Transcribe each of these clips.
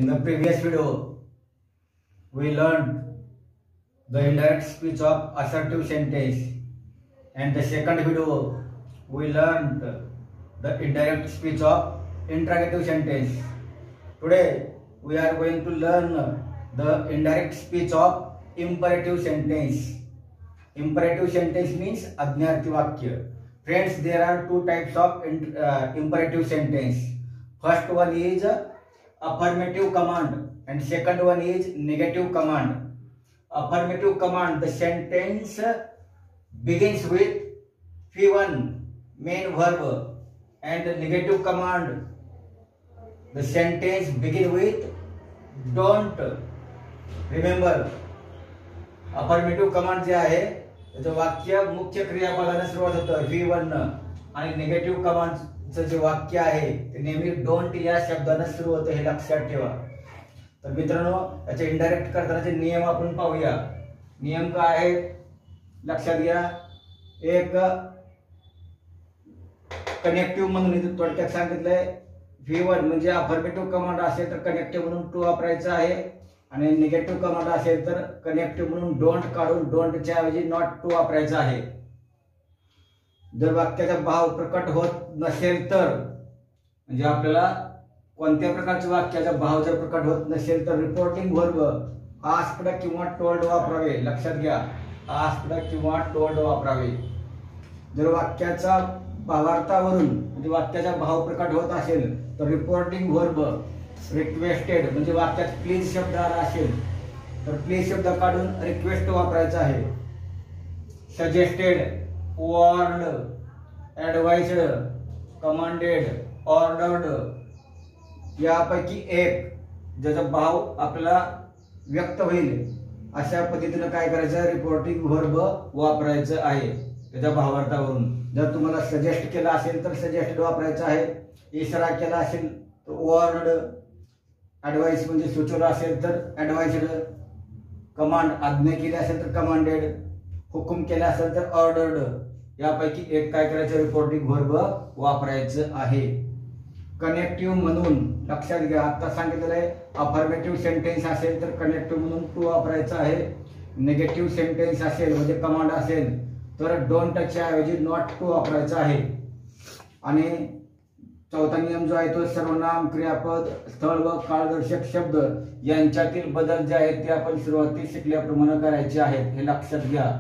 In the previous video, we learned the indirect speech of assertive sentence, and the second video we learned the indirect speech of interrogative sentence. Today we are going to learn the indirect speech of imperative sentence. Imperative sentence means आज्ञार्थी वाक्य. Friends, there are two types of imperative sentence. First one is affirmative command and second one is negative command. Affirmative command, the sentence begins with V1 main verb, and the negative command, the sentence begin with don't. Remember, affirmative command जे आहे त्याचं वाक्य मुख्य क्रियापदाने सुरुवात होतं V1 आणि negative कमांडचं जे वाक्य आहे ते नेहमी डोंट या शब्दाने सुरू होतं, हे लक्षात ठेवा. तर मित्रांनो, याचे इनडायरेक्ट करतानाचे नियम आपण पाहूया. नियम काय आहे लक्षात घ्या. एक कनेक्टिव्ह म्हणून इथे थोडक्यात सांगितलंय. V1 म्हणजे अफर्मेटिव्ह कमांड असेल तर कनेक्टिव्ह म्हणून टू वापरायचं आहे, आणि निगेटिव्ह कमांड असेल तर कनेक्टिव्ह म्हणून डोंट काढून डोंटच्या ऐवजी नॉट टू वापरायचं आहे. जर वाक्याचा भाव प्रकट होत नसेल तर, म्हणजे आपल्याला कोणत्या प्रकारच्या वाक्याचा भाव जर प्रकट होत नसेल तर रिपोर्टिंग वर्ब आस्क्ड किंवा टोल्ड वापरावे. लक्षात घ्या, आस्क्ड किंवा टोल्ड वापरावे. जर वाक्याचा भावार्थावरून म्हणजे वाक्याचा भाव प्रकट होत असेल तर रिपोर्टिंग वर्ब रिक्वेस्टेड, म्हणजे वाक्यात प्लीज शब्द आला असेल तर प्लीज शब्द काढून रिक्वेस्ट वापरायचा आहे. सजेस्टेड, वॉर्ड, ऍडवाइस्ड, कमांडेड, ऑर्डर्ड यापैकी एक ज्याचा भाव आपल्याला व्यक्त होईल अशा पद्धतीने काय करायचं, रिपोर्टिंग वर्ब वापरायचं आहे त्याच्या भावार्थावरून. जर तुम्हाला सजेस्ट केला असेल तर सजेस्टेड वापरायचं आहे. इशारा केला असेल तर वॉर्ड, ऍडवाइस म्हणजे सुचवलं असेल तर ऍडवाइस्ड, कमांड आज्ञा केली असेल तर कमांडेड, हुकूम केला असेल तर ऑर्डर्ड यापैकी एक काय करायचं, रिपोर्टिंग वर्ब वापरायचं आहे. कनेक्टिव्ह म्हणून लक्षात घ्या, आता सांगितलेलं आहे अफर्मेटिव्ह सेंटेन्स असेल तर कनेक्टिव्ह म्हणून टू वापरायचं आहे. निगेटिव्ह सेंटेन्स असेल म्हणजे कमांड असेल तर डोंटच्या ऐवजी नॉट टू वापरायचं आहे. आणि चौथा नियम जो आहे तो सर्वनाम, क्रियापद, स्थळ व काळदर्शक शब्द यांच्यातील बदल जे आहेत ते आपण सुरुवातीस शिकल्याप्रमाणे करायचे आहेत, हे लक्षात घ्या.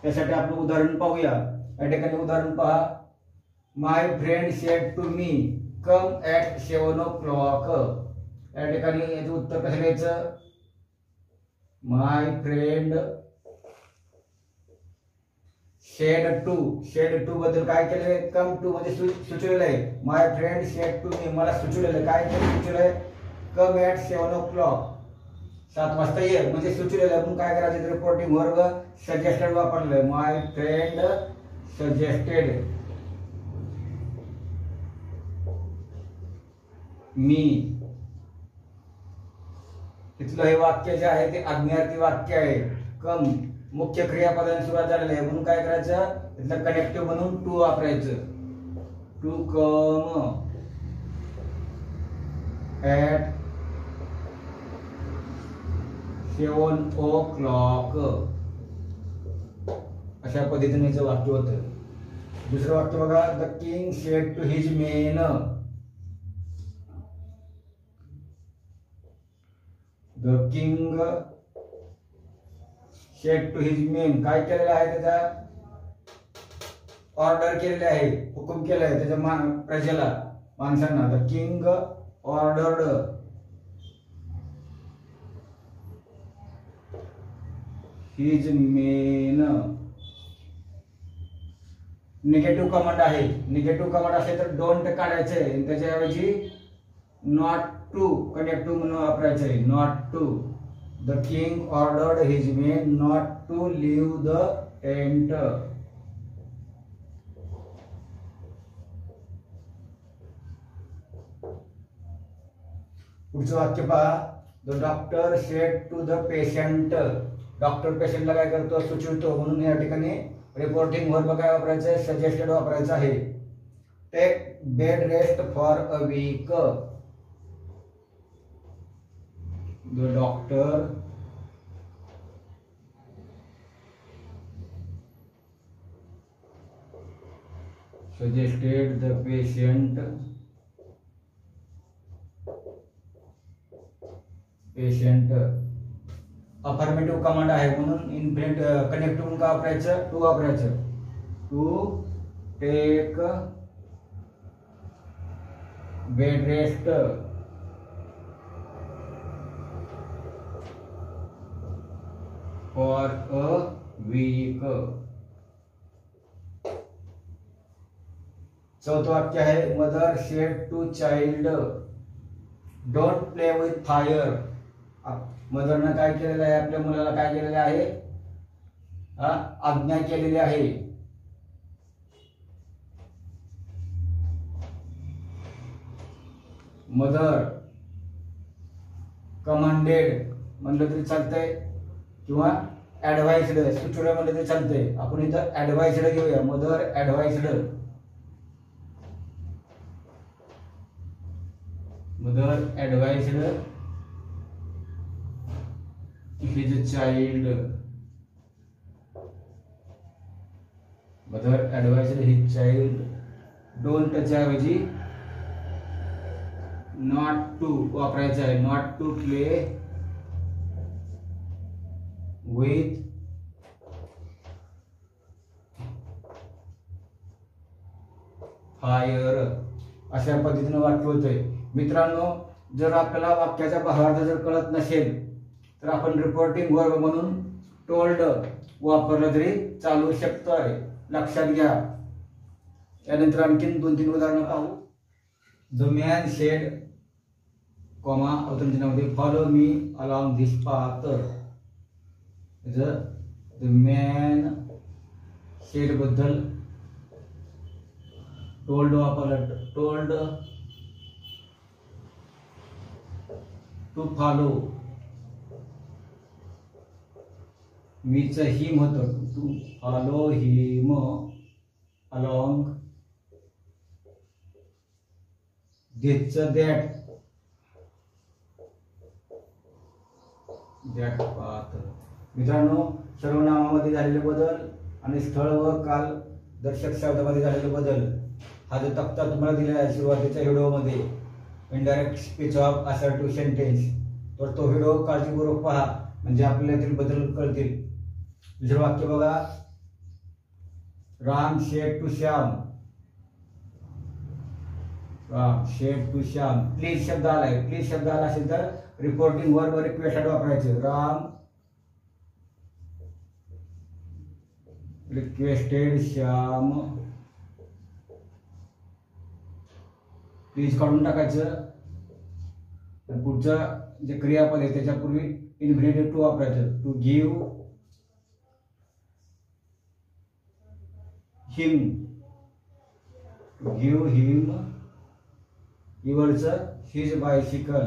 त्यासाठी आपण उदाहरण पाहूया. या ठिकाणी उदाहरण पहा. My friend said to me come at 7 o'clock. या ठिकाणी याचं उत्तर कसं द्यायचं, माय फ्रेंड शेड टू बद्दल काय केलंय, कम टू मध्ये सुचवलेलं आहे. माय फ्रेंड शेड टू मी, मला सुचवलेलं काय सुचवलंय, कम ॲट 7 o'clock 7 वाजता ये म्हणजे सुचवलेलं. आपण काय करायचं, रिपोर्टिंग वर्ब सजेस्टेड वापरलंय. माय फ्रेंड सजेस्टेड मी. तिथलं हे वाक्य जे आहे ते आज्ञार्थी वाक्य आहे. कम मुख्य क्रियापदाने सुरुवात झालेली आहे म्हणून काय करायचं, तिथलं कनेक्टिव्ह म्हणून टू वापरायचं. टू कम ॲट 7 o'clock अशा पद्धतीने वाक्य होतं. दुसरं वाक्य बघा. The king said to his men. The king said to his men काय केलेलं आहे, त्याचा ऑर्डर केलेले आहे, हुकूम केला आहे त्याच्या प्रजेला, माणसांना. The king ordered his main. Negative command आहे. निगेटिव्ह कमांड असेल तर डोंट काढायचंय, त्याच्याऐवजी नॉट टू कनेक्टिव्ह म्हणून वापरायचं आहे. Not to. The king ordered his men not to leave the tent. पुढचं वाक्य पहा. The doctor said to the patient. Doctor पेशंटला काय करतो, सुचवतो. म्हणून या ठिकाणी रिपोर्टिंग वर्ब काय वापरायचं आहे, सजेस्टेड वापरायचं आहे. Take bed rest for a week. The doctor suggested the patient affirmative command आहे म्हणून इन्फिनिट कनेक्टिव्ह म्हणून काय वापरायचं? टू वापरायचं. To take bed rest for a week. चौथं वाक्य आहे mother said to child don't play with fire. मदरनं काय केलेलं आहे? आपल्या मुलाला काय केलेलं आहे? आज्ञा केलेली आहे. मदर कमांडेड म्हणलं तरी चालतंय किंवा ऍडवाइस्ड सुचवलं म्हणलं तरी चालतंय. आपण इथं ऍडवाइस्ड घेऊया. Mother ऍडवाइस्ड. Mother advised his child. Mother advised his child. Don't च्या ऐवजी not to वापरायचं आहे. Not to play with fire. अशा पद्धतीने वाक्य होतंय. मित्रांनो, जर आपल्याला वाक्याचा भावार्थ जर कळत नसेल तर आपण रिपोर्टिंग वर्ब म्हणून टोल्ड वापरलं तरी चालू शकतंय. लक्षात घ्या. यानंतर आणखीन 2-3 उदाहरणं पाहू. द मॅन सेड कॉमा अवतरणचिन्हामध्ये follow me along this path. The man said बद्दल टोल्ड वापरलं. Told to follow. मीच हिम होतं. To follow him along this that path. मित्रांनो, सर्वनामामध्ये झालेले बदल आणि स्थळ व काल दर्शक शब्दामध्ये झालेले बदल हा जो तक्ता तुम्हाला दिलेला आहे सुरुवातीच्या व्हिडिओमध्ये indirect speech of assertive sentence, तर तो व्हिडिओ काळजीपूर्वक पहा म्हणजे आपल्याला यातील बदल कळतील. दुसरं वाक्य बघा. Ram said to Shyam. Ram said to Shyam. Please शब्द आलाय. प्लीज शब्द आला असेल तर रिपोर्टिंग वर्ब रिक्वेस्टेड वापरायचं. राम रिक्वेस्टेड श्याम. प्लीज काढून टाकायचं. पुढचं जे क्रियापद आहे त्याच्यापूर्वी इन्फिनिटिव्ह टू वापरायचं. To give him. To give him इवरचं his bicycle.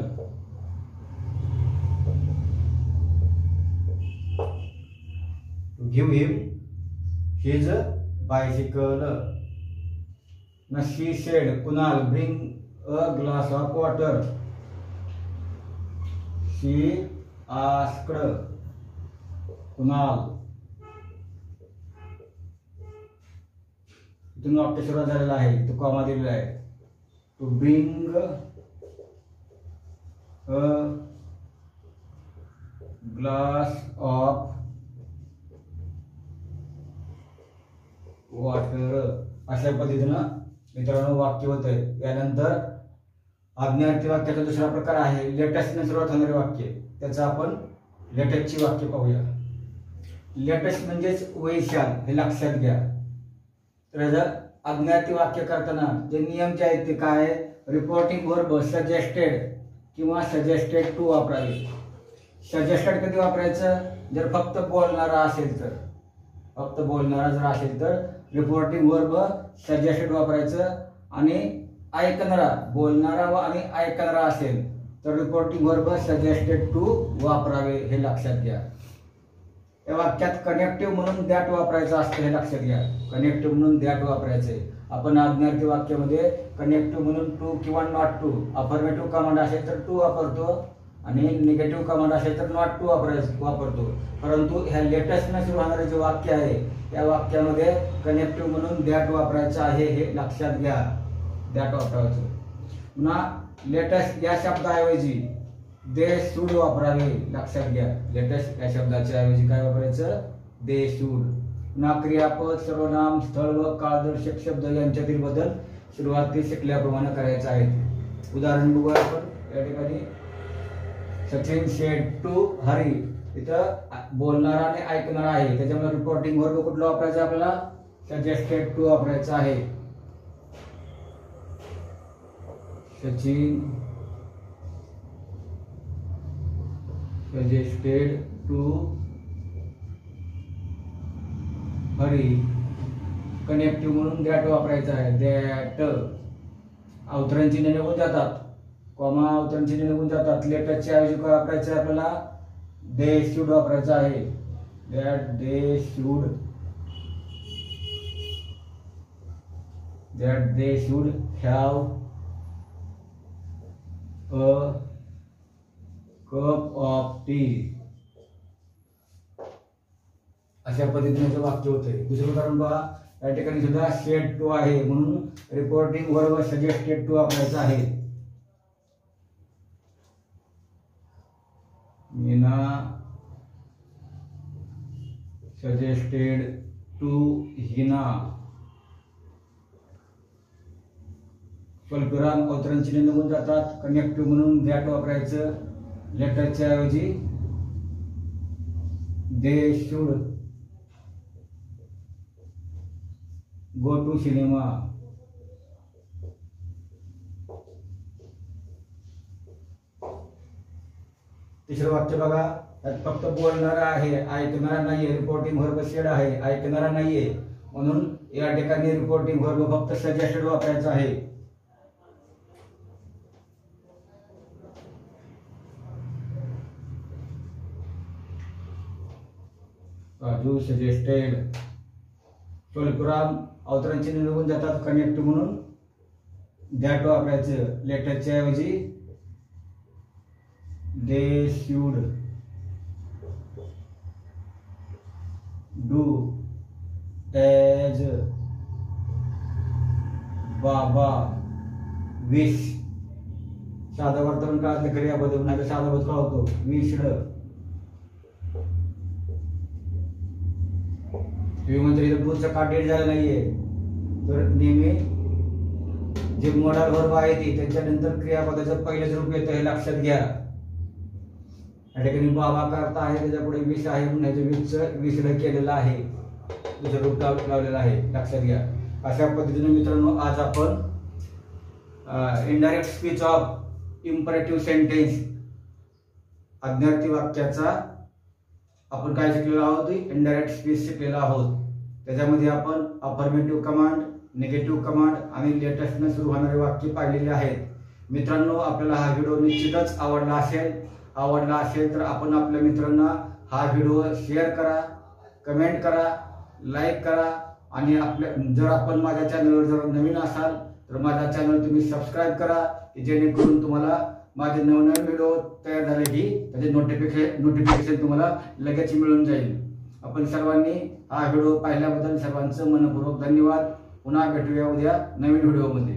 To give him his bicycle. ना she said Kunal bring a glass of water. She asked Kunal. इथून वाक्य सुरुवात झालेला आहे. तो कॉमा दिलेला आहे. To bring a glass of water. अशा पद्धतीनं मित्रांनो वाक्य होत आहे. यानंतर आज्ञार्थी वाक्याचा दुसरा प्रकार आहे लेटेस्टने सुरुवात होणारे वाक्य. त्याचं आपण लेटेस्टची वाक्य पाहूया. लेटेस्ट म्हणजेच वैशाल हे लक्षात घ्या. तर आज्ञार्थी वाक्य करताना जे नियम जे आहेत ते काय? रिपोर्टिंग वर्ब सजेस्टेड किंवा सजेस्टेड टू वापरावे. सजेस्टेड कधी वापरायचं? जर फक्त बोलणारा असेल तर. फक्त बोलणारा जर असेल तर रिपोर्टिंग वर्ब सजेस्टेड वापरायचं. आणि ऐकणारा बोलणारा व आणि ऐकणारा असेल तर रिपोर्टिंग वर्ब सजेस्टेड टू वापरावे हे लक्षात घ्या. या वाक्यात कनेक्टिव्ह म्हणून दॅट वापरायचं असतं हे लक्षात घ्या. कनेक्टिव्ह म्हणून दॅट वापरायचे. आपण आज्ञार्थी वाक्यामध्ये कनेक्टिव्ह म्हणून टू किंवा नॉट टू. अफर्मेटिव्ह कमांड असेल तर टू वापरतो आणि निगेटिव्ह कमांड असेल तर नॉट टू वापरतो. परंतु ह्या लेटेस्टनं सुरू होणारे जे वाक्य आहे त्या वाक्यामध्ये कनेक्टिव्ह म्हणून दॅट वापरायचं आहे, हे लक्षात घ्या. दॅट वापरायचं. पुन्हा लेटेस्ट या शब्दाऐवजी दे शूड वापरावे, लक्षात घ्या. लेटेस्ट या शब्दाच्या ऐवजी काय वापरायचं? They should. पुन्हा क्रियापद, सर्वनाम, स्थळ व काळदर्शक शब्द यांच्यातील बदल सुरुवातीस शिकल्याप्रमाणे करायचा आहे. उदाहरण बघू आपण या ठिकाणी. Sachin said to Hari. इथं बोलणारा आणि ऐकणारा आहे, त्याच्यामुळे रिपोर्टिंग वर्ब कुठला वापरायचा आपल्याला? सजेस्टेड टू वापरायचा आहे. Sachin suggested to Hari. Connective म्हणून दॅट वापरायचा आहे. दॅट. अवतरण चिन्ह निघून जातात, कॉमा अवतरण चिन्ह निघून जातात. लेटरच्या ऐवजी काय वापरायचं आहे आपल्याला? दे शूड वापरायचं आहे. That they should. That they should have a cup of T. अशा पद्धतीने वाक्य होते. दुसरं उदाहरण पहा. या ठिकाणी सुद्धा शेड टू आहे म्हणून रिपोर्टिंग वर्ब सजेस्टेड टू वापरायचा आहे. Meena suggested to Hina. स्वल्पविराम अवतरण चिन्ह निघून जातात, कनेक्टिव्ह म्हणून दॅट वापरायचं. लेटरच्या ऐवजी they should go to cinema. तिसरं वाक्य बघा. त्यात फक्त बोलणारा आहे, ऐकणारा नाहीये. रिपोर्टिंग वर्ब शेड आहे, ऐकणारा नाहीये, म्हणून या ठिकाणी रिपोर्टिंग वर्ब फक्त सजेस्टेड वापरायचा आहे. राजू सजेस्टेड. स्वल्पविराम अवतरण चिन्ह निघून जातात, कनेक्टिव्ह म्हणून दॅट वापरायचं. लेटरच्या ऐवजी दे शूड डू एज बाबा विश. साधा वर्तमान काळातले क्रियापद नाही तर साधा पद काय होतो? विशड. तुम्ही म्हणता इथं पुढचं का डेट झालं नाहीये, तर नेहमी जे मॉडल वर्ब आहे ती त्याच्यानंतर क्रियापदाचं पहिलेच रूप येतं, हे लक्षात घ्या. या ठिकाणी बाबा करता आहे, त्याच्यापुढे विष आहे म्हणून ह्याचं विषड केलेलं आहे, दुसरं रूप लावलेलं आहे, लक्षात घ्या. अशा पद्धतीने मित्रांनो आज आपण indirect speech of imperative sentence आज्ञार्थी वाक्याचा आपण काय शिकलेलो आहोत? इनडायरेक्ट स्पीच शिकलेलो आहोत. त्याच्यामध्ये आपण अफर्मेटिव्ह कमांड, निगेटिव्ह कमांड आणि लेटेस्टने सुरू होणारे वाक्य पाहिलेले आहेत. मित्रांनो आपल्याला हा व्हिडिओ निश्चितच आवडला असेल तर आपण आपल्या मित्रांना हा व्हिडिओ शेअर करा, कमेंट करा, लाईक करा आणि जर आपण माझ्या चॅनलवर जर नवीन असाल तर माझा चॅनल तुम्ही सबस्क्राईब करा, जेणेकरून तुम्हाला माझे नवनवीन व्हिडिओ तयार झाले की त्याचे नोटिफिकेशन तुम्हाला लगेच मिळून जाईल. आपण सर्वांनी हा व्हिडिओ पाहिल्याबद्दल सर्वांचं मनपूर्वक धन्यवाद. पुन्हा भेटूया उद्या नवीन व्हिडिओमध्ये.